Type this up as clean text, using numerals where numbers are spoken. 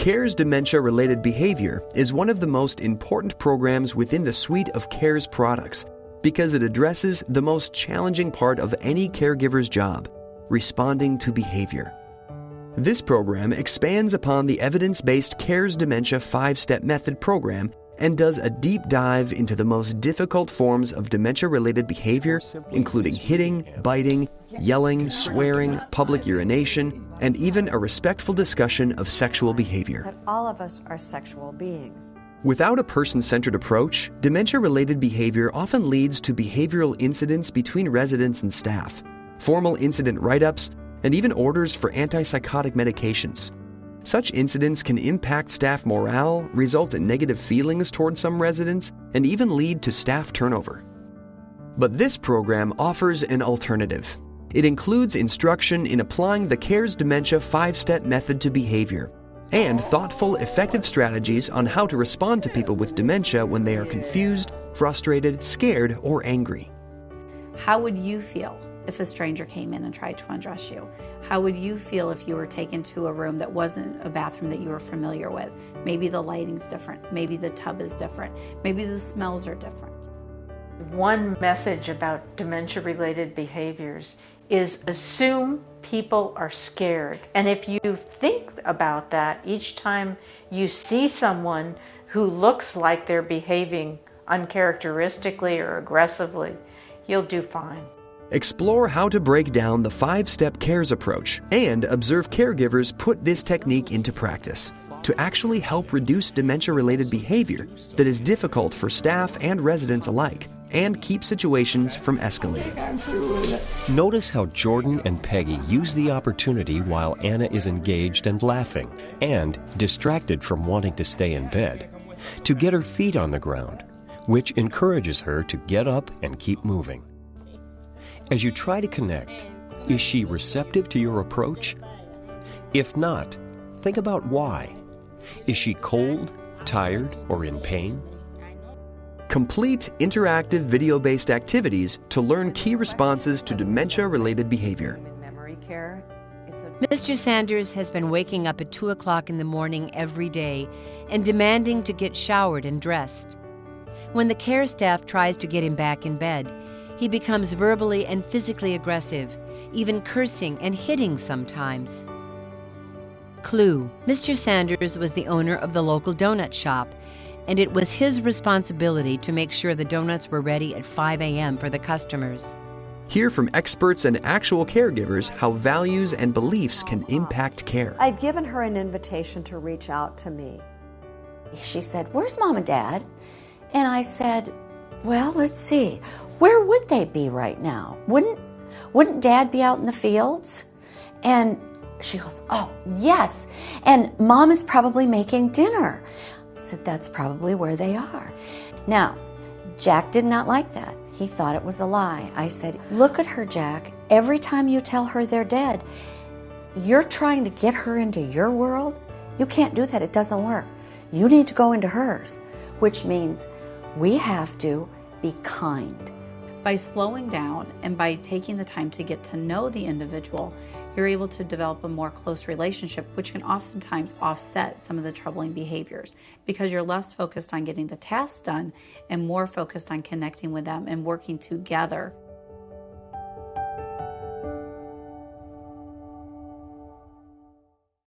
CARE's Dementia-Related Behavior is one of the most important programs within the suite of CARE's products because it addresses the most challenging part of any caregiver's job, responding to behavior. This program expands upon the evidence-based CARE's Dementia 5-Step Method program and does a deep dive into the most difficult forms of dementia-related behavior, including hitting, biting, yelling, swearing, public urination, and even a respectful discussion of sexual behavior. That all of us are sexual beings. Without a person-centered approach, dementia-related behavior often leads to behavioral incidents between residents and staff, formal incident write-ups, and even orders for antipsychotic medications. Such incidents can impact staff morale, result in negative feelings toward some residents, and even lead to staff turnover. But this program offers an alternative. It includes instruction in applying the CARE's Dementia 5-Step Method to behavior, and thoughtful, effective strategies on how to respond to people with dementia when they are confused, frustrated, scared, or angry. How would you feel if a stranger came in and tried to undress you? How would you feel if you were taken to a room that wasn't a bathroom that you were familiar with? Maybe the lighting's different, maybe the tub is different, maybe the smells are different. One message about dementia-related behaviors is assume people are scared. And if you think about that each time you see someone who looks like they're behaving uncharacteristically or aggressively, you'll do fine. Explore how to break down the 5-step CARES approach and observe caregivers put this technique into practice to actually help reduce dementia-related behavior that is difficult for staff and residents alike and keep situations from escalating. Notice how Jordan and Peggy use the opportunity while Anna is engaged and laughing and distracted from wanting to stay in bed to get her feet on the ground, which encourages her to get up and keep moving. As you try to connect, is she receptive to your approach? If not, think about why. Is she cold, tired, or in pain? Complete interactive video-based activities to learn key responses to dementia-related behavior. Memory care. Mr. Sanders has been waking up at 2 o'clock in the morning every day and demanding to get showered and dressed. When the care staff tries to get him back in bed, he becomes verbally and physically aggressive, even cursing and hitting sometimes. Clue: Mr. Sanders was the owner of the local donut shop, and it was his responsibility to make sure the donuts were ready at 5 a.m. for the customers. Hear from experts and actual caregivers how values and beliefs can impact care. I've given her an invitation to reach out to me. She said, "Where's Mom and Dad?" And I said, "Well, let's see. Where would they be right now? Wouldn't Dad be out in the fields?" And she goes, "Oh, yes. And Mom is probably making dinner." I said, "That's probably where they are." Now, Jack did not like that. He thought it was a lie. I said, "Look at her, Jack. Every time you tell her they're dead, you're trying to get her into your world. You can't do that. It doesn't work. You need to go into hers," which means we have to be kind. By slowing down and by taking the time to get to know the individual, you're able to develop a more close relationship, which can oftentimes offset some of the troubling behaviors because you're less focused on getting the tasks done and more focused on connecting with them and working together